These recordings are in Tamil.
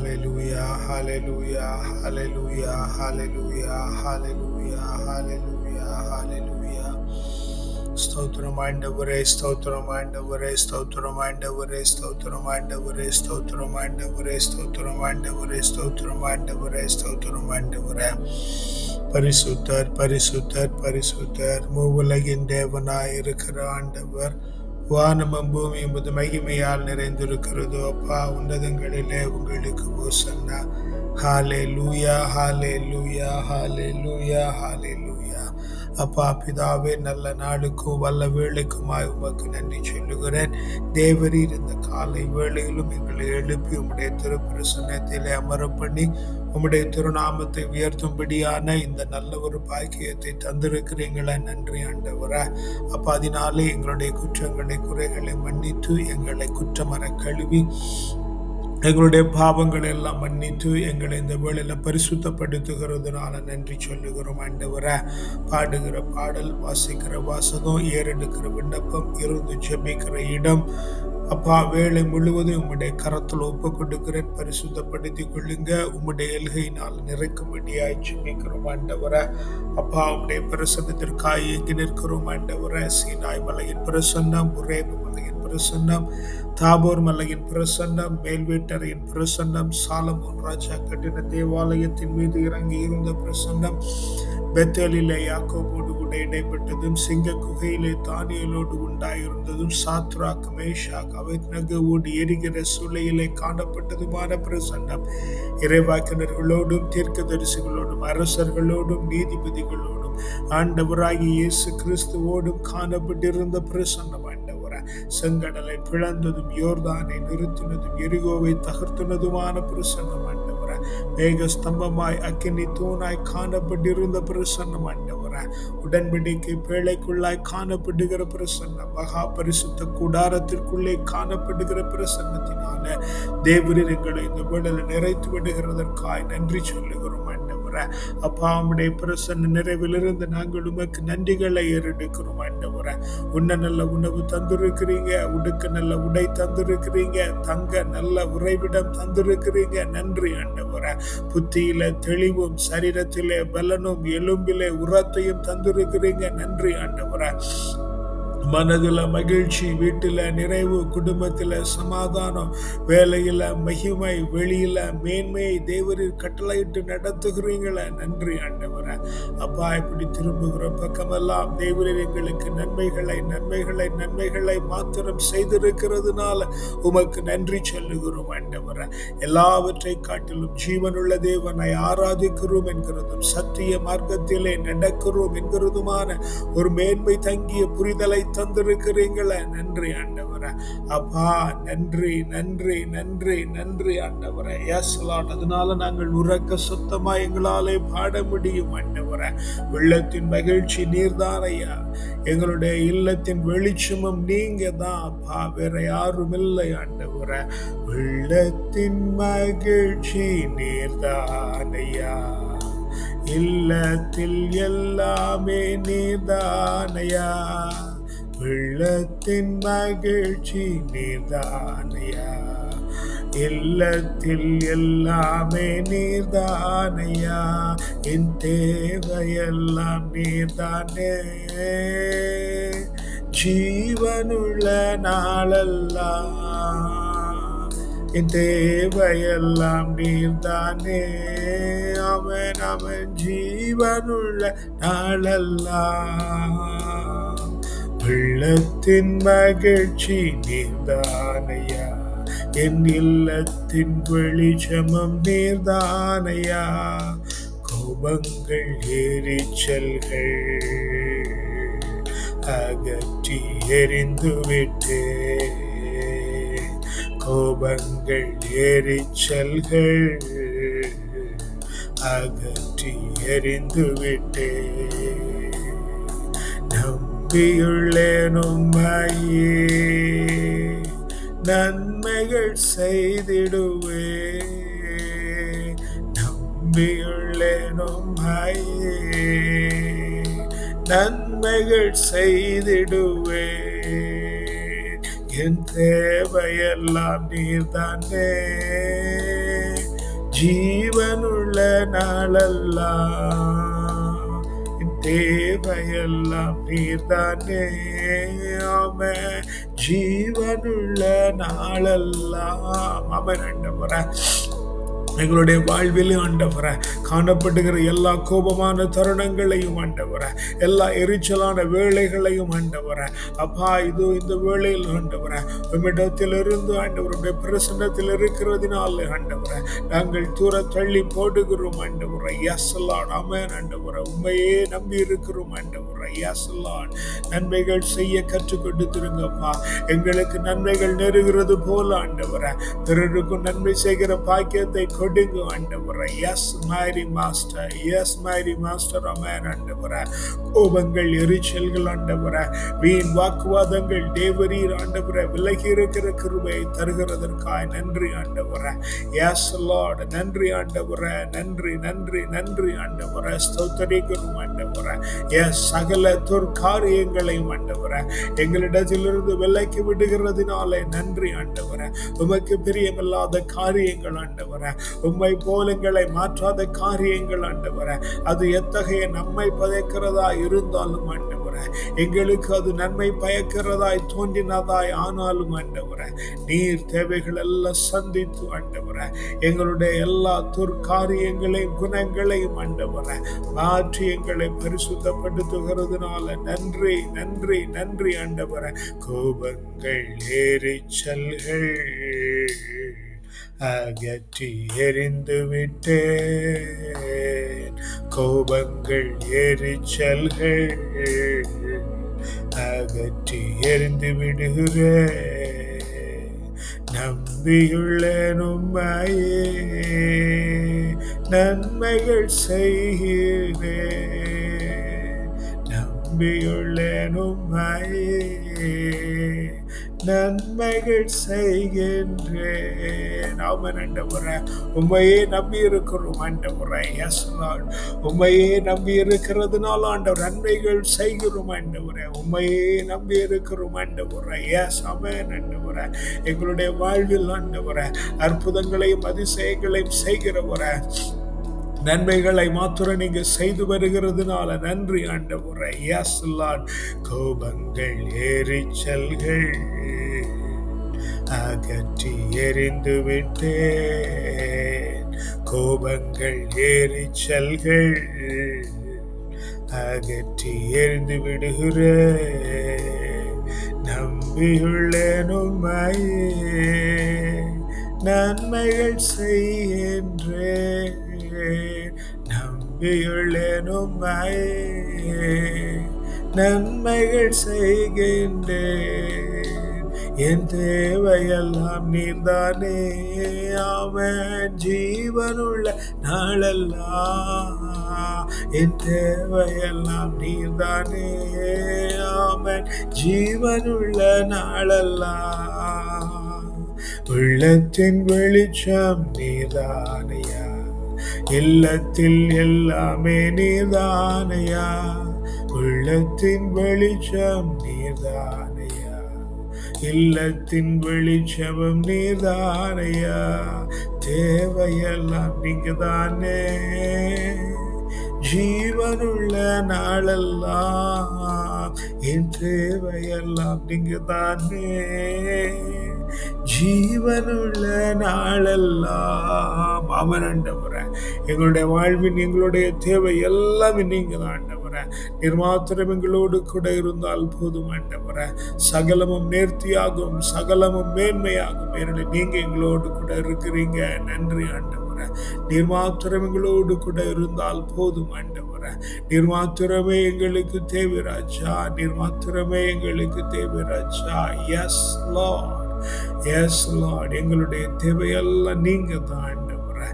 Hallelujah, hallelujah, hallelujah, hallelujah, hallelujah, hallelujah, hallelujah. ஸ்தோத்திரம் ஆண்டவரே, ஸ்தோத்திரம் ஆண்டவரே, ஸ்தோத்திரம் ஆண்டவரே, ஸ்தோத்திரம் ஆண்டவரே, ஸ்தோத்திரம் ஆண்டவரே, ஸ்தோத்திரம் ஆண்டவரே, ஸ்தோத்திரம் ஆண்டவரே, ஸ்தோத்திரம் ஆண்டவரே. பரிசுத்தர், பரிசுத்தர், பரிசுத்தர், மூவுலகின் தேவனாய் இருக்கிற ஆண்டவர். வானமும் பூமியும் உமது மகிமையால் நிறைந்திருக்கிறது. அப்பா, உன்னதங்களிலே உங்களுக்கு ஓசன்னா. ஹalleluya, ஹalleluya, ஹalleluya, ஹalleluya. அப்பா பிதாவே, நல்ல நாளுக்கும் வல்ல வேளைக்குமாய் உமக்கு நன்றி சொல்லுகிறேன். தேவரீர் இந்த காலை வேளையிலும் எங்களை எழுப்பி உம்முடைய திருப்பிரசன்னத்திலே அமர பண்ணி உம்முடைய திருநாமத்தை உயர்த்தும்படியான இந்த நல்ல ஒரு பாக்கியத்தை தந்திருக்கிறீங்களே, நன்றி ஆண்டவரே. அப்ப அதனாலே எங்களுடைய குற்றங்களை குறைகளை மன்னித்து எங்களை குற்றமற கழுவி எங்களுடைய பாவங்களை எல்லாம் மன்னித்து எங்களை இந்த வேளையில பரிசுத்தப்படுத்துகிறதுனால நன்றி சொல்லுகிறோம் ஆண்டவரே. பாடுகிற பாடல், வாசிக்கிற வாசகம், ஏறெடுக்கிற விண்ணப்பம், இருந்து ஜெபிக்கிற இடம், அப்பா வேலை முழுவதும் உம்முடைய கரத்தில் ஒப்பு கொடுக்கிறேன். பரிசுத்தப்படுத்திக் கொள்ளுங்க. உம்முடைய எல்கையினால் நிறைக்கும்படியாய் ஜெபிக்கிறோம் ஆண்டவரே. அப்பா, உம்முடைய பிரசன்னத்திற்காய் எங்கி நிற்கிறோம் ஆண்டவரே. சீனாய் மலையின் பிரசன்னம், புரேபு மலையின் பிரசன்னம், தாபோர் மலையின் பிரசன்னம், மேல்வீட்டரையின் பிரசன்னம், சாலமோன் ராஜா கட்டின தேவாலயத்தின் மீது இறங்கி இருந்த பிரசன்னம், பெத்தேலிலே யாக்கோபோடு கூட இடைப்பட்டதும், சிங்க குகையிலே தானியலோடு உண்டாயிருந்ததும், சாத்ராக் மேஷாக் அபேத்நேகோவோடு எரிகிற சூளையிலே காணப்பட்டதுமான பிரசன்னம், இறைவாக்கினர்களோடும் தீர்க்கதரிசிகளோடும் அரசர்களோடும் நீதிபதிகளோடும் ஆண்டவராகிய இயேசு கிறிஸ்துவோடும் காணப்பட்டிருந்த பிரசன்னம் ஆண்டவரே. செங்கடலை பிளந்ததும், யோர்தானை நிறுத்தினதும், எரிகோவை தகர்த்தினதுமான பிரசன்னம் ஆண்டவரே. மேக ஸ்தம்பமாய் அக்கினி தூணாய் காணப்பட்டிருந்த பிரசன்னம் ஆண்டவரே. உடன்படிக்கை பேழைக்குள்ளாய் காணப்படுகிற பிரசன்னம், மகா பரிசுத்த கூடாரத்திற்குள்ளே காணப்படுகிற பிரசன்னத்தினால தேவரீர் எங்களை இந்த வேளையில நிறைத்து விடுகிறதற்காய் நன்றி சொல்லுகிறோம் ஆண்டவரே. அப்பா, உம்முடைய பிரசன்ன நிறைவிலிருந்து நாங்கள் உமக்கு நன்றிகளை ஏறெடுக்கிறோம் ஆண்டவரே. உன்ன நல்ல உணவு தந்திருக்கிறீங்க, உடுக்க நல்ல உடை தந்திருக்கிறீங்க, தங்க நல்ல உறைவிடம் தந்திருக்கிறீங்க, நன்றி ஆண்டவரே. புத்தியில தெளிவும், சரீரத்திலே பலனும், எலும்பிலே உரத்தையும் தந்திருக்கிறீங்க, நன்றி ஆண்டவரே. மனதில் மகிழ்ச்சி, வீட்டில் நிறைவு, குடும்பத்தில் சமாதானம், வேலையில் மகிமை, வெளியில மேன்மையை தேவரீர் கட்டளையிட்டு நடத்துகிறீங்களே, நன்றி ஆண்டவரே. அப்பா, இப்படி திரும்புகிற பக்கமெல்லாம் தேவரீர் எங்களுக்கு நன்மைகளை நன்மைகளை நன்மைகளை மாத்திரம் செய்திருக்கிறதுனால உமக்கு நன்றி சொல்லுகிறோம் ஆண்டவரே. எல்லாவற்றை காட்டிலும் ஜீவனுள்ள தேவனை ஆராதிக்கிறோம் என்கிறதும், சத்திய மார்க்கத்திலே நடக்கிறோம் என்கிறதுமான ஒரு மேன்மை தங்கிய புரிதலை தந்திருக்கிறீங்களே, நன்றி ஆண்டவரே. அப்பா, நன்றி நன்றி நன்றி நன்றி ஆண்டவரே. Yes lord. அதனால நாங்கள் உறக்க சத்தமா எங்களாலே பாட முடியும் ஆண்டவரே. வெள்ளத்தின் மகிழ்ச்சி நீர்தானையா, எங்களுடைய இல்லத்தின் வெளிச்சமும் நீங்க தான் அப்பா, வேற யாரும் இல்லை ஆண்டவரே. வெள்ளத்தின் மகிழ்ச்சி நீர்தானையா, இல்லத்தில் எல்லாமே நீர்தானையா, வெள்ளத்தின் மகிழ்ச்சி நீர்தானையா, இல்லத்தில் எல்லாமே நீர்தானையா, என் தேவையெல்லாம் நீர்தானே, ஜீவனுள்ள நாளெல்லாம் என் தேவையெல்லாம் நீர்தானே, அவன் அவன் ஜீவனுள்ள நாளெல்லாம் வெள்ளத்தின் மகிழ்ச்சி நீர்தானையா, என் இல்லத்தின் வெளிச்சமும் நீர்தானையா, கோபங்கள் எரிச்சல்கள் அகற்றி எறிந்து விட்டே, கோபங்கள் எரிச்சல்கள் அகற்றி எறிந்து விட்டே, நம்பியுள்ளேன் உம்மையே, நன்மைகள் செய்திடுவே, நம்பியுள்ளேன் உம்மையே, நன்மைகள் செய்திடுவே, என் தேவையெல்லாம் நீர்தானே, ஜீவனுள்ள நாளெல்லாம் என் தேவையெல்லாம் நீர்தானே. ஆமென். ஜீவனுள்ள நாளெல்லாம் ஆமென் ஆண்டவரே. எங்களுடைய வாழ்வில் ஆண்டவரே காணப்படுகிற எல்லா கோபமான தருணங்களையும் ஆண்டவரே, எல்லா எரிச்சலான வேளைகளையும் ஆண்டவரே, அப்பா இதோ இந்த வேளையில் ஆண்டவரே உம்மிடத்திலிருந்து ஆண்டவருடைய பிரசன்னத்தில் இருக்கிறதுனால ஆண்டவரே நாங்கள் தூர தள்ளி போடுகிறோம் ஆண்டவரே. Yes Lord. ஆமென் ஆண்டவரே. உண்மையே நம்பி இருக்கிறோம் ஆண்டவரே. Yes lord. நன்மைகள் செய்ய கற்றுக் கொடுத்திருங்கப்பா. எங்களுக்கு நன்மைகள் நெருகிறது போல ஆண்டவரே பிறருக்கும் நன்மை செய்கிற பாக்கியத்தை கொடுங்க ஆண்டவரே. Yes Mary master. Yes Mary master. ஆமென் ஆண்டவரே. கோபங்கள், எரிச்சல்கள் ஆண்டவரே, வீண் வாக்குவாதங்கள் தேவரீர் ஆண்டவரே விலகி இருக்கிற கிருபையை தருகிறதற்காய் நன்றி ஆண்டவரே. Yes lord. நன்றி ஆண்டவரே. நன்றி நன்றி நன்றி ஆண்டவரே. ஸ்தோத்திரிக்கிறோம் ஆண்டவரே. எஸ் சகல துர்காரியங்களையும் ஆண்டவரே எங்களிடத்திலிருந்து விலக்கி விடுகிறதுனாலே நன்றி ஆண்டவரே. உமக்கு பிரியமில்லாத காரியங்கள் ஆண்டவரே, உம்மை போலங்களை மாற்றாத காரியங்கள் ஆண்டவரே, அது எத்தகைய நன்மை பயக்கிறதா இருந்தாலும் ஆண்டவரே, எங்களுக்கு அது நன்மை பயக்கிறதாய் தோன்றினதாய் ஆனாலும் ஆண்டவரே நீர் தேவைகள் எல்லாம் சந்தித்து ஆண்டவரே எங்களுடைய எல்லா துர்காரியங்களையும் குணங்களையும் ஆண்டவரே மாற்றி எங்களை பரிசுத்தப்படுத்துகிறதுனால நன்றி நன்றி நன்றி ஆண்டவரே. கோபங்கள், எரிச்சல்கள் அகற்றி எறிந்து விட்டேன். கோபங்கள், எரிச்சல்கள் அகற்றி எறிந்து விடுகிறேன். நம்பியுள்ளேன் உம்மையே, நன்மைகள் செய்கிறேன். நம்பியுள்ளேன் உம்மையே, நன்மைகள் செய்கின்றேன். ஆமென் ஆண்டவரே. உம்மையே நம்பி இருக்கிறோம் ஆண்டவரே. Yes lord. உம்மையே நம்பி இருக்கிறதுனால ஆண்டவர் நன்மைகள் செய்கிறோம் ஆண்டவரே. உம்மையே நம்பி இருக்கிறோம் ஆண்டவரே. எஸ் ஆமென் ஆண்டவரே. எங்களுடைய வாழ்வில் ஆண்டவரே அற்புதங்களையும் அதிசயங்களையும் செய்கிறவரே, நன்மைகளை மாத்திரம் நீங்க செய்து வருகிறதுனால நன்றி ஆண்டவரே. Yes lord. கோபங்கள், எரிச்சல்கள் அகற்றி எறிந்து விட்டேன். கோபங்கள், எரிச்சல்கள் அகற்றி எறிந்து விடுகிறேன். நம்பியுள்ளேன் உம்மையே, நன்மைகள் செய்கின்றேன். நம்பியுள்ளேன் உம்மையே, நன்மைகள் செய்கின்றேன். என் தேவையெல்லாம் நீர்தானே. ஆமென். ஜீவனுள்ள நாளெல்லாம் என் தேவையெல்லாம் நீர்தானே. ஆமென். ஜீவனுள்ள நாளெல்லாம் உள்ளத்தின் வெளிச்சம் நீதானையா, இல்லத்தில் எல்லாமே நீதானையா. உள்ளத்தின் வெளிச்சம் நீதானையா, இல்லத்தின் வெளிச்சமும் நீதானையா. தேவையெல்லாம் நீங்க தானே. ஜீவனுள்ள நாளெல்லாம் என் தேவையெல்லாம் நீங்க தானே. ஜீவனுள்ள நாளெல்லாம் ஆமென் ஆண்டவரே. எங்களுடைய வாழ்வின் எங்களுடைய தேவை எல்லாமே நீங்க தான் ஆண்டவரே. நிர்மாத்திரம் எங்களோடு கூட இருந்தால் போதும் ஆண்டவரே. சகலமும் நேர்த்தியாகும், சகலமும் மேன்மையாகும். ஏனெனில் நீங்க எங்களோடு கூட இருக்கிறீங்க. நன்றி ஆண்டவரே. நிர்மாத்திரம் எங்களோடு கூட இருந்தால் போதும் ஆண்டவரே. நிர்மாத்திரமே எங்களுக்கு தேவை ராஜா. நிர்மாத்திரமே எங்களுக்கு தேவை ராஜா. Yes lord. Yes lord. எங்களுடைய தேவையெல்லாம் நீங்க தான் ஆண்டவரே.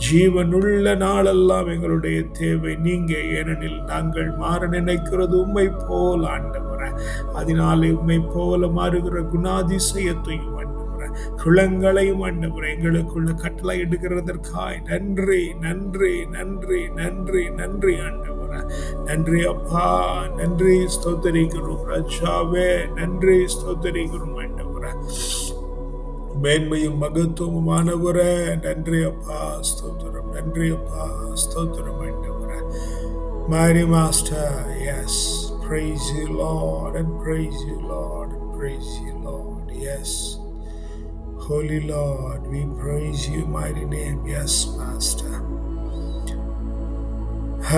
ஜீவனுள்ள நாளெல்லாம் எங்களுடைய தேவை நீங்க. ஏனெனில் நாங்கள் மாற நினைக்கிறது உம்மை போல ஆண்டவரே. அதனாலே உம்மை போல மாறுகிற குணாதிசயத்தையும் ஆண்டவரே, குளங்களையும் ஆண்டவரே எங்களுக்குள்ள கட்டளை எடுக்கிறதற்காய் நன்றி நன்றி நன்றி நன்றி நன்றி ஆண்டவரே. நன்றி அப்பா. நன்றி. ஸ்தோத்திரிக்கிறோம் ராஜாவே. நன்றி. ஸ்தோத்திரிக்கிறோம் ஆண்டவரே. மேன்மையும் மகத்துவமானவரே, நன்றி அப்பா, ஸ்தோத்திரம், நன்றி அப்பா, ஸ்தோத்திரம் ஆண்டவரே. Mighty Master, yes, praise you Lord, and praise you Lord, and praise you Lord, yes. Holy Lord, we praise you, mighty name, yes, Master.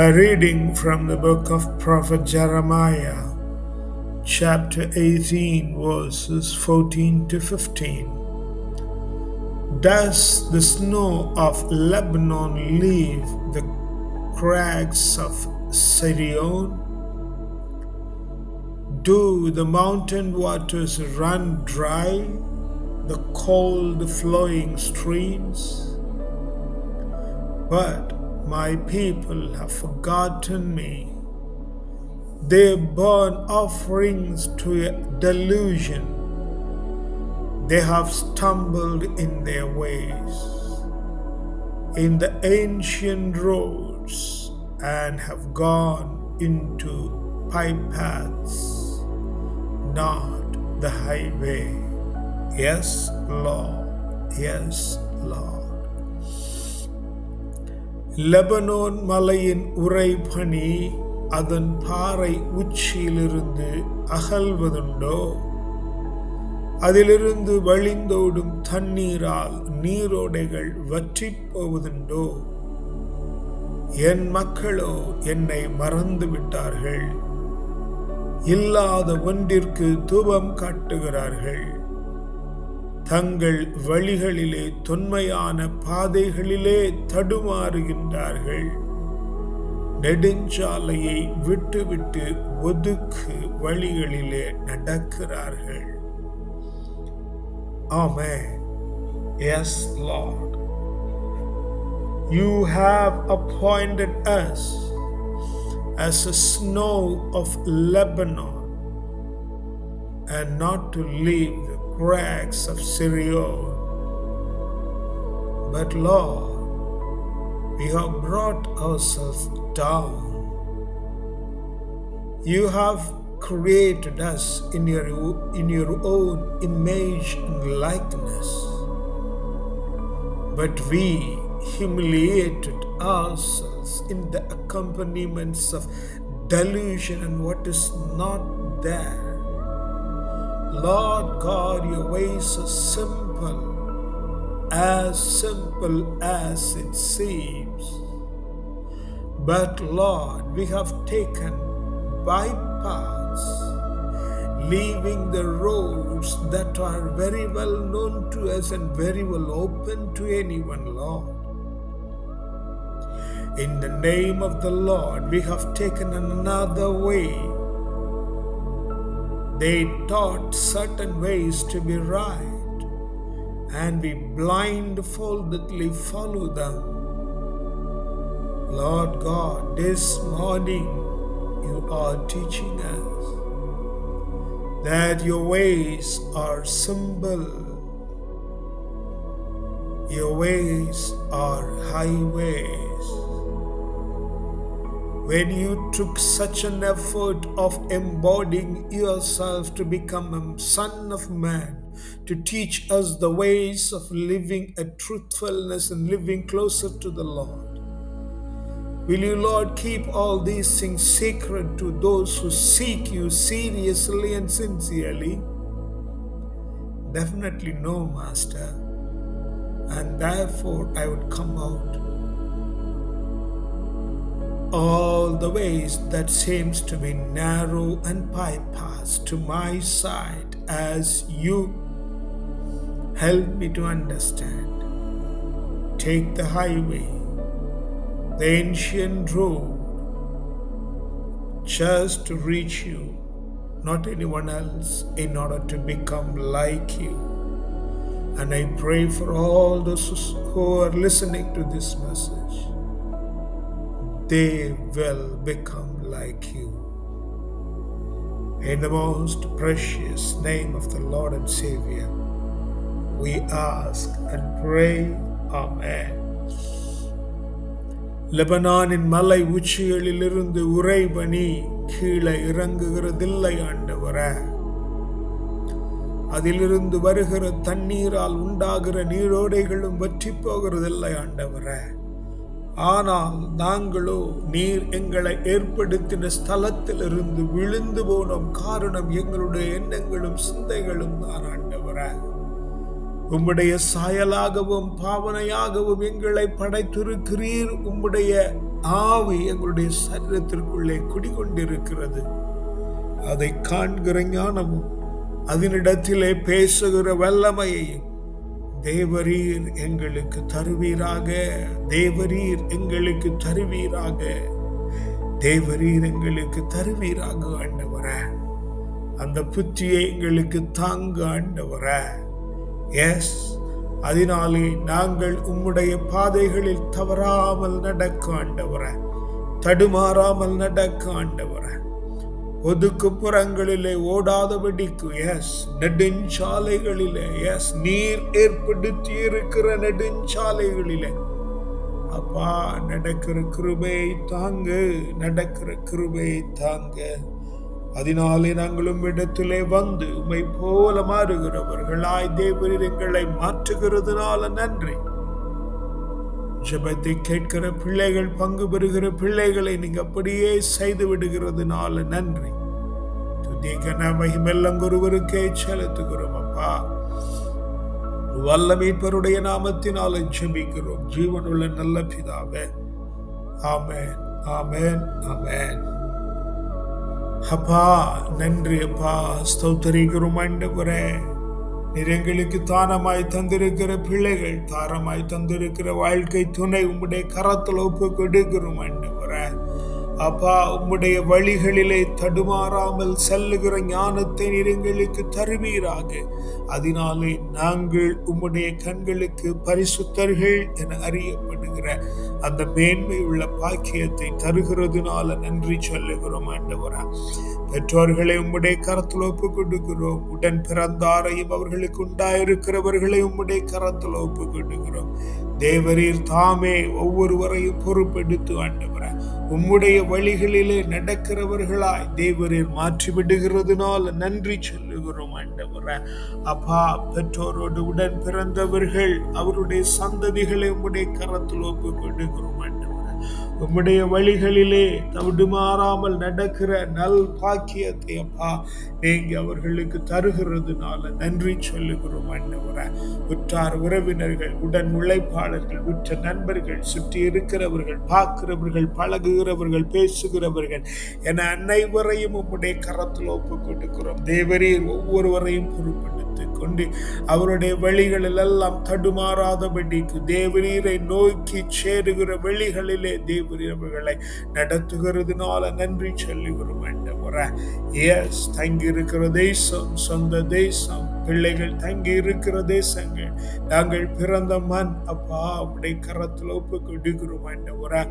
A reading from the book of Prophet Jeremiah, chapter 18, verses 14 to 15. Does the snow of Lebanon leave the crags of Sirion? Do the mountain waters run dry, the cold flowing streams? But my people have forgotten me. They burn offerings to a delusion. They have stumbled in their ways, in the ancient roads, and have gone into bypaths, not the highway. Yes, Lord. Yes, Lord. Lebanon மலையின் உறைபனி அதன் பாறை உச்சியிலிருந்து அகல்வதுண்டோ? அதிலிருந்து வழிந்தோடும் தண்ணீரால் நீரோடைகள் வற்றிப் போவதுண்டோ? என் மக்களோ என்னை மறந்து விட்டார்கள். இல்லாத ஒன்றிற்கு தூபம் காட்டுகிறார்கள். தங்கள் வழிகளிலே தொன்மையான பாதைகளிலே தடுமாறுகின்றார்கள். நெடுஞ்சாலையை விட்டுவிட்டு ஒதுக்கு வழிகளிலே நடக்கிறார்கள். Amen. Yes, Lord. You have appointed us as a snow of Lebanon, and not to leave the crags of Syria. But Lord, we have brought ourselves down. You have created us in your own image and likeness, but we humiliated ourselves in the accompaniments of delusion and what is not there. Lord God, your ways are simple as it seems. But Lord, we have taken bypaths, leaving the roads that are very well known to us and very well open to anyone, Lord. In the name of the Lord, we have taken another way. They taught certain ways to be right, and we blindfoldedly follow them. Lord God, this morning you are teaching us that your ways are simple. Your ways are highways. When you took such an effort of embodying yourself to become a son of man, to teach us the ways of living a truthfulness and living closer to the Lord, will you, Lord, keep all these things sacred to those who seek you seriously and sincerely? Definitely no, Master. And therefore I would come out all the ways that seems to be narrow and bypass to my side as you help me to understand. Take the highway, the ancient road, just to reach you, not anyone else, in order to become like you. And I pray for all those who are listening to this message, they will become like you. In the most precious name of the Lord and Savior, we ask and pray. Amen. லெபனானின் மலை உச்சிகளிலிருந்து உறைபனி கீழே இறங்குகிறதில்லை ஆண்டவரே. அதிலிருந்து வருகிற தண்ணீரால் உண்டாகிற நீரோடைகளும் வற்றி போகிறதில்லை ஆண்டவரே. ஆனால் நாங்களோ நீர் எங்களை ஏற்படுத்தின ஸ்தலத்திலிருந்து விழுந்து போனோம். காரணம் எங்களுடைய எண்ணங்களும் சிந்தைகளும் தான் ஆண்டவரே. உம்முடைய சாயலாகவும் பாவனையாகவும் எங்களை படைத்திருக்கிறீர். உம்முடைய ஆவி எங்களுடைய சரீரத்திற்குள்ளே குடிகொண்டிருக்கிறது. அதை காண்கிற ஞானமும் அதனிடத்திலே பேசுகிற வல்லமையையும் தேவரீர் எங்களுக்கு தருவீராக. தேவரீர் எங்களுக்கு தருவீராக. தேவரீர் எங்களுக்கு தருவீராக ஆண்டவரே. அந்த புத்தியை எங்களுக்கு தாங்க ஆண்டவரே. எஸ், அதனாலே நாங்கள் உம்முடைய பாதைகளில் தவறாமல் நடக்க ஆண்டவரே, தடுமாறாமல் நடக்க ஆண்டவரே, ஒதுக்குப்புறங்களிலே ஓடாதபடிக்கு, எஸ், நெடுஞ்சாலைகளிலே, எஸ், நீர் ஏற்படுத்தி இருக்கிற நெடுஞ்சாலைகளிலே அப்பா நடக்கிற கிருபையை தாங்க, நடக்கிற கிருபையை தாங்க. அதனாலே நாங்களும் இடத்திலே வந்து உம்மை போல மாறுகிறவர்களாய் தேவரீர் எங்களை மாற்றுகிறதுனால நன்றி. ஜெபத்தை கேட்கிற பிள்ளைகள், பங்கு பெறுகிற பிள்ளைகளை நீங்க அப்படியே செய்து விடுகிறதுனால நன்றி. துதிக்க மகிமெல்லாம் ஒருவருக்கே செலுத்துகிறோம் அப்பா. வல்ல மீட்பருடைய நாமத்தினால ஜெபிக்கிறோம் ஜீவனுள்ள நல்ல பிதாவே. ஆமென், ஆமென், ஆமென். அப்பா நன்றி அப்பா, ஸ்தோத்திரிக்கிறோம் ஆண்டவரே. நீர் எங்களுக்கு தானமாய் தந்திருக்கிற பிள்ளைகள், தாரமாய் தந்திருக்கிற வாழ்க்கை துணை உம்முடைய கரத்தில் ஒப்பு கொடுக்கிறோம் ஆண்டவரே. அப்பா உம்முடைய வழிகளிலே தடுமாறாமல் செல்லுகிற ஞானத்தை நீர் எங்களுக்கு தருவீராக. அதனாலே நாங்கள் உம்முடைய கண்களுக்கு பரிசுத்தர்கள் என அறியப்படுகிற அந்த மேன்மை உள்ள பாக்கியத்தை தருகிறதுனால நன்றி சொல்லுகிறோம் ஆண்டவரே. பெற்றோர்களை உம்முடைய கரத்தில் ஒப்பு கொடுக்கிறோம். உடன் பிறந்தாரையும் அவர்களுக்கு உண்டாயிருக்கிறவர்களை உம்முடைய கரத்தில் ஒப்பு கொடுக்கிறோம். தேவரீர் தாமே ஒவ்வொருவரையும் பொறுப்பெடுத்து ஆண்டவரே உம்முடைய வழிகளிலே நடக்கிறவர்களாய் தேவரீர் மாற்றி விடுகிறதுனால நன்றி சொல்லுகிறோம் ஆண்டவரே. அப்பா பெற்றோரோடு உடன் பிறந்தவர்கள் அவருடைய சந்ததிகளை உம்முடைய கரத்தில் ஒப்பு கொடுக்கிறோம் ஆண்டவரே. உம்முடைய வழிகளிலே தடுமாறாமல் நடக்கிற நல் பாக்கியத்தை அப்பா நீங்க அவர்களுக்கு தருகிறதுனால நன்றி சொல்லுகிறோம் ஆண்டவரே. உற்றார் உறவினர்கள், உடன் உழைப்பாளர்கள், உற்ற நண்பர்கள், சுற்றி இருக்கிறவர்கள், பார்க்கிறவர்கள், பழகுகிறவர்கள், பேசுகிறவர்கள் என அனைவரையும் உம்முடைய கரத்தில் ஒப்பு கொடுக்கிறோம். தேவரீர் ஒவ்வொருவரையும் பொறுப்படுத்திக் கொண்டு அவருடைய வழிகளில் எல்லாம் தடுமாறாதபடிக்கு தேவரீரை நோக்கி சேருகிற வழிகளிலே தேவரீர் அவர்களை நடத்துகிறதுனால நன்றி சொல்லுகிறோம் ஆண்டவரே. எஸ், தங்கி இருக்கிற தேசம், சொந்த தேசம், பிள்ளைகள் தங்கி இருக்கிற தேசங்கள், நாங்கள் பிறந்த மண் அப்பா உம்முடைய கரத்தில் ஒப்பு கொடுக்கிறோம் ஆண்டவரே.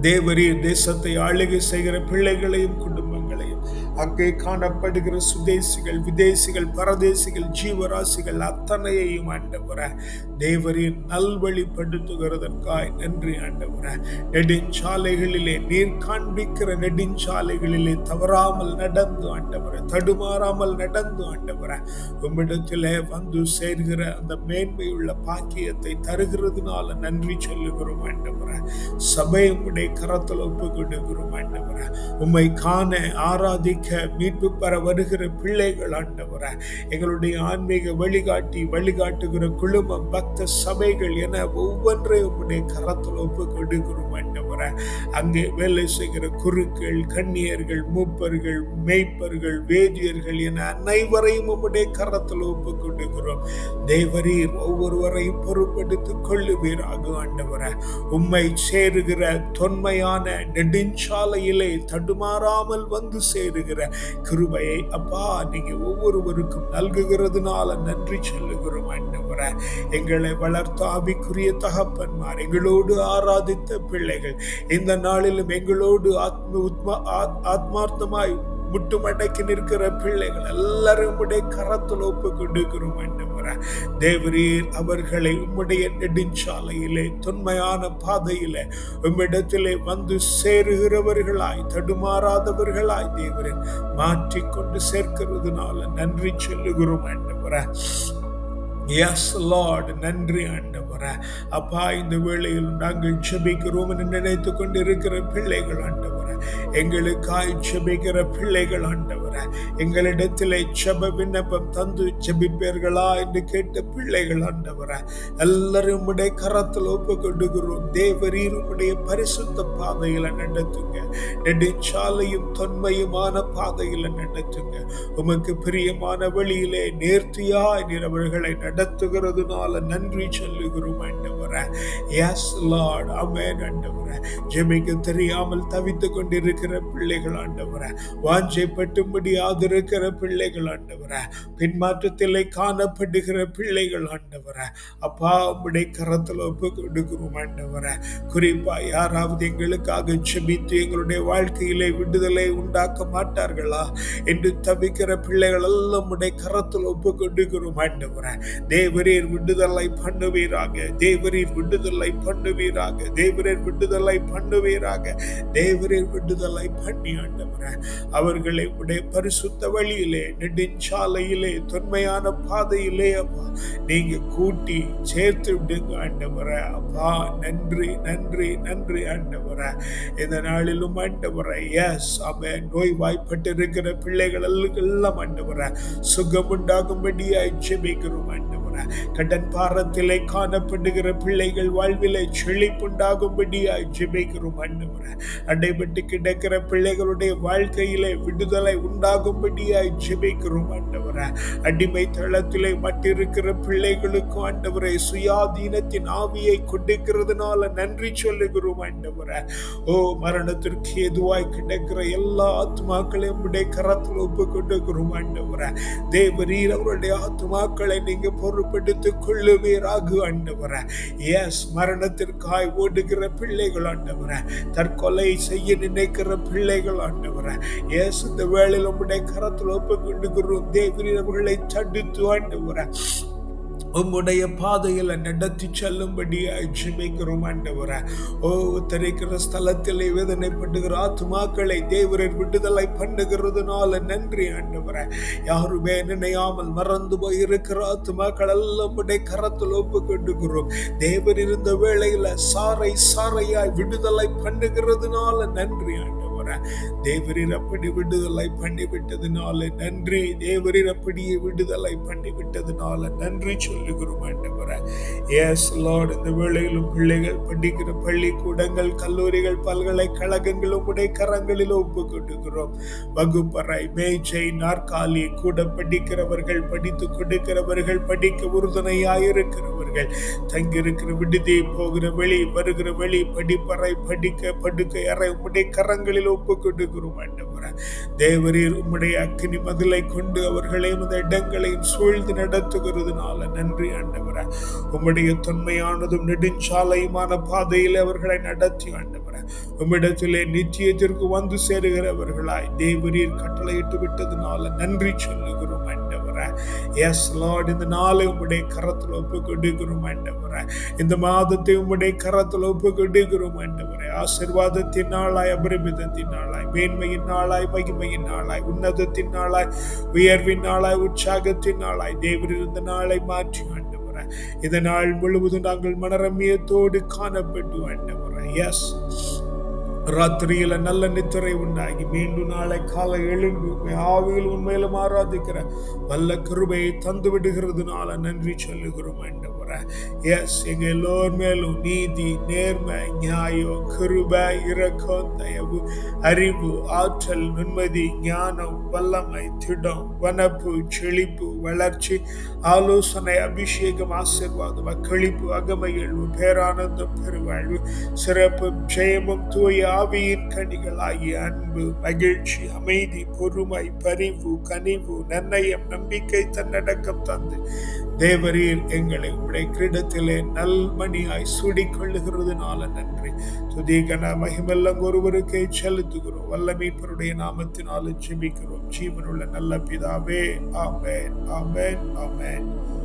தேவரீர் தேசத்தை ஆளுகை செய்கிற பிள்ளைகளையும் குடும்பங்களையும், அங்கே காணப்படுகிற சுதேசிகள், விதேசிகள், பரதேசிகள், ஜீவராசிகள் அத்தனையையும் ஆண்டவரே தேவரீர் நல்வழிப்படுத்துகிறதற்காய் நன்றி ஆண்டவரே. நெடுஞ்சாலைகளிலே நீர் காண்பிக்கிற நெடுஞ்சாலைகளிலே தவறாமல் நடந்து ஆண்டவரே, தடுமாறாமல் நடந்து ஆண்டவரே உம்மிடத்திலே வந்து சேர்கிற அந்த மேன்மையுள்ள பாக்கியத்தை தருகிறதுனால நன்றி சொல்லுகிறோம் ஆண்டவரே. சபை உம்முடைய கரத்தில் ஒப்பு கொடுக்கிறோம் ஆண்டவரே. உம்மை காண ஆராதிக்க மீட்பு பெற வருகிற பிள்ளைகள் ஆண்டவரே, எங்களுடைய ஆன்மீக வழிகாட்டுகிற குழுமம், பக்த சபைகள் என ஒவ்வொன்றையும் உம்முடைய கரத்தில் ஒப்பு கொடுக்கிறோம் ஆண்டவரே. அங்கே வேலை செய்கிற குருக்கள், கன்னியர்கள், மூப்பர்கள், மேய்ப்பர்கள், வேதியர்கள் என அனைவரையும் உம்முடைய கரத்தில் ஒப்பு கொடுக்கிறோம். தேவரீர் ஒவ்வொருவரையும் பொறுப்படுத்திக் கொள்ளுவீராக ஆண்டவரே. உம்மை சேருகிற தொன்மையான நெடுஞ்சாலையிலே தடுமாறாமல் வந்து சேருகிற கிருபையை அப்பா நீங்க ஒவ்வொருவருக்கும் நல்குகிறதுனால நன்றி சொல்லுகிறோம் ஆண்டவரே. எங்களை வளர்த்த ஆவிக்குரிய தகப்பன்மார், எங்களோடு ஆராதித்த பிள்ளைகள், இந்த நாளிலும் எங்களோடு ஆத்மார்த்தமாய் முட்டுமடக்கி நிற்கிற பிள்ளைகள் எல்லாரும் உம்முடைய கரத்தில் ஒப்பு கொடுக்கிறோம் ஆண்டவரே. தேவரீர் அவர்களை உம்முடைய நெடுஞ்சாலையிலே தொன்மையான பாதையிலே உம்மிடத்திலே வந்து சேருகிறவர்களாய் தடுமாறாதவர்களாய் தேவரீர் மாற்றிக்கொண்டு சேர்க்கிறதுனால நன்றி சொல்லுகிறோம் ஆண்டவரே. எஸ் லார்ட், நன்றி ஆண்டவரே. அப்பா, இந்த வேளையில் நாங்கள் ஜெபிக்கிறோம் என்று நினைத்து கொண்டிருக்கிற பிள்ளைகள் ஆண்டவரே, எங்களுக்காய் ஜெபிக்கிற பிள்ளைகள் ஆண்டவரே, எங்களிடத்திலே ஜெப விண்ணப்பம் தந்து ஜெபிப்பீர்களா என்று கேட்ட பிள்ளைகள் ஆண்டவரே, எல்லாரும் உடைய கரத்தில் ஒப்பு கொடுக்கிறோம். தேவரீர் உம்முடைய பரிசுத்த பாதையில நடத்துங்க, நெடுஞ்சாலையும் தொன்மையுமான பாதையில நடத்துங்க. உமக்கு பிரியமான வழியிலே நேர்த்தியாய் நீர் அவர்களை நடத்துகிறதுனால நன்றி சொல்லுகிறோம் ஆண்டவரே. எஸ் லார்ட், ஆமென் ஆண்டவரே. ஜெபிக்க தெரியாமல் தவித்துக் கொண்டிருக்கிற பிள்ளைகள் ஆண்டவரே, வாஞ்சைப்பட்டும்படியாக இருக்கிற பிள்ளைகள் ஆண்டவரே, பின்மாற்றத்திலே காணப்படுகிற பிள்ளைகள் ஆண்டவரே, அப்பா உம்முடைய கரத்தில் ஒப்பு கொடுக்கிறோம் ஆண்டவரே. குறிப்பா யாராவது எங்களுக்காக ஜெபித்து எங்களுடைய வாழ்க்கையிலே விடுதலை உண்டாக்க மாட்டார்களா என்று தவிக்கிற பிள்ளைகள் எல்லாம் உம்முடைய கரத்தில் ஒப்பு கொடுக்கிறோம் ஆண்டவரே. தேவரீர் விடுதலை பண்ணுவீராக, தேவரீர் விடுதலை பண்ணுவீராக, தேவரீர் விடுதலை பண்ணுவீராக, தேவரீர் விடுதலை பண்ணி ஆண்டவரே அவர்களை உடைய பரிசுத்த வழியிலே நெடுஞ்சாலையிலே தொன்மையான பாதையிலே அப்பா நீங்க கூட்டி சேர்த்து விடுங்க ஆண்டவரே. அப்பா நன்றி நன்றி நன்றி ஆண்டவரே. இந்த நாளிலும் ஆண்டவரே, எஸ் ஆமென், நோய் வாய்ப்பட்டிருக்கிற பிள்ளைகள் எல்லாம் ஆண்டவரே சுகம் உண்டாகும்படியாய் ஜெபிக்கிறோம் ஆண்டவரே. கடன் பாரத்திலே காணப்படுகிற பிள்ளைகள் வாழ்விலே செழிப்புண்டாகும்படியாய் ஜெபிக்கிறோம் ஆண்டவரே. அடைபட்டு கிடக்கிற பிள்ளைகளுடைய வாழ்க்கையிலே விடுதலை உண்டாகும்படியாய் ஜெபிக்கிறோம் ஆண்டவரே. அடிமை தளத்திலே மட்டிருக்கிற பிள்ளைகளுக்கும் ஆண்டவரே சுயாதீனத்தின் ஆவியை கொடுக்கிறதுனால நன்றி சொல்லுகிறோம் ஆண்டவரே. ஓ, மரணத்திற்கு எதுவாய் கிடக்கிற எல்லா ஆத்மாக்களையும் உடைய கரத்தில் ஒப்பு கொடுக்கிறோம் ஆண்டவரே. தேவரீர் அவருடைய ஆத்மாக்களை நீங்க பொறுப்பெடுத்துக் கொள்ளுவீராக ஆண்டவரே. எஸ், மரணத்திற்காய் ஓடுகிற பிள்ளைகள் ஆண்டவரே, தற்கொலை செய்ய நினைக்கிற பிள்ளைகள் ஆண்டவரே, எஸ் இந்த வேளையில் உம்முடைய கரத்தில் ஒப்பு கொடுக்கிறோம். தேவரீர் அவர்களை தடுத்து ஆண்டவரே உம்முடைய பாதையில நடத்தி செல்லும்படி ஜெபிக்கிறோம் ஆண்டவரே. ஓ, தெரிக்கிற ஸ்தலத்திலே வேதனைப்படுகிற ஆத்மாக்களை தேவரீர் விடுதலை பண்ணுகிறதுனால நன்றி ஆண்டவரே. யாருமே நினையாமல் மறந்து போய் இருக்கிற ஆத்மாக்கள் எல்லாம் உடைய கரத்தில் ஒப்பு கொடுக்கிறோம். தேவர் இருந்த வேளையில சாரை சாரையாய் விடுதலை பண்ணுகிறதுனால நன்றி ஆண்டவரே. தேவரீர் அப்படி விடுதலை பண்ணிவிட்டதுனால நன்றி. தேவரீர் அப்படியே விடுதலை பண்ணிவிட்டதுனால நன்றி சொல்லுகிறோம் ஆண்டவரே. எஸ் லார்ட், இந்த வேளையிலும் பிள்ளைகள் படிக்கிற பள்ளிக்கூடங்கள், கல்லூரிகள், பல்கலைக்கழகங்கள் உம்முடைய கரங்களில் ஒப்பு கொடுக்கிறோம். வகுப்பறை, மேஜை, நாற்காலி, கூட படிக்கிறவர்கள், படித்து கொடுக்கிறவர்கள், படிக்க உறுதுணையாயிருக்கிறவர்கள், தங்கியிருக்கிற விடுதி, போகிற வெளி, வருகிற வெளி, படிப்பறை, படிக்க படுக்கை அறை உம்முடைய கரங்களில் ஒப்பு கொடுக்கிறோம் ஆண்டவரே. தேவரீர் உம்முடைய அக்கினி மதிலை கொண்டு அவர்களையும் அந்த இடங்களையும் சூழ்ந்து நடத்துகிறதுனால நன்றி ஆண்டவரே. உம்முடைய தொன்மையானதும் நெடுஞ்சாலையுமான பாதையில் அவர்களை நடத்தி ஆண்டவரே உம்மிடத்திலே நிச்சயத்திற்கு வந்து சேருகிறவர்களாய் தேவரீர் கட்டளையிட்டு விட்டதுனால நன்றி சொல்லுகிறோம் ஆண்டவரே. எஸ் லார்ட், இந்த நாளை உம்முடைய கரத்தில் ஒப்பு கொடுக்கிறோம் ஆண்டவரே. இந்த மாதத்தை உம்முடைய கரத்தில் ஒப்பு கொடுக்கிறோம் ஆண்டவரே. ஆசீர்வாதத்தின் நாளாய், அபரிமிதத்தின் நாளாய், மேன்மையின் நாளாய், மகிமையின் நாளாய், உன்னதத்தின் நாளாய், உயர்வின் நாளாய், உற்சாகத்தின் நாளாய் தேவரீர் இந்த நாளை மாற்றி ஆண்டவரே. இந்த நாள் முழுவதும் நாங்கள் மனரம்யத்தோடு காணப்பட்டு ஆண்டவரே. எஸ், ராத்திரியில நல்ல நித்திரை உண்டாகி மீண்டும் நாளை காலை எழும்பி ஆவியில் உண்மையிலும் ஆராதிக்கிற வல்ல கிருபையை தந்து விடுகிறதுனால நன்றி சொல்லுகிறோம் ஆண்டவரே. எஸ், எங்க எல்லோர் மேலும் நீதி, நேர்மை, நியாயம், கிருபை, இரக்கம், தயவு, அறிவு, ஆற்றல், நுண்மதி, ஞானம், வல்லமை, திடம், வனப்பு, செழிப்பு, வளர்ச்சி, ஆலோசனை, அபிஷேகம், ஆசீர்வாதம், அக்களிப்பு, அகமகிழ்வு, பேரானந்தம், பெருவாழ்வு, சிறப்பு, ஜெயமும், தூய ஆவியின் கனிகளாகிய அன்பு, மகிழ்ச்சி, அமைதி, பொறுமை, பரிவு, கனிவு, நன்னயம், நம்பிக்கை, தன்னடக்கம் தந்து தேவரீர் எங்களை உடைய கிரீடத்திலே நல்மணியாய் சூடிக்கொள்ளுகிறதுனால நன்றி. துதிகன மகிமெல்லாம் ஒருவருக்கே செலுத்துகிறோம். வல்ல மீட்பருடைய நாமத்தினால ஜெபிக்கிறோம் ஜீவனுள்ள நல்ல பிதாவே. ஆமென், ஆமென், ஆமென்.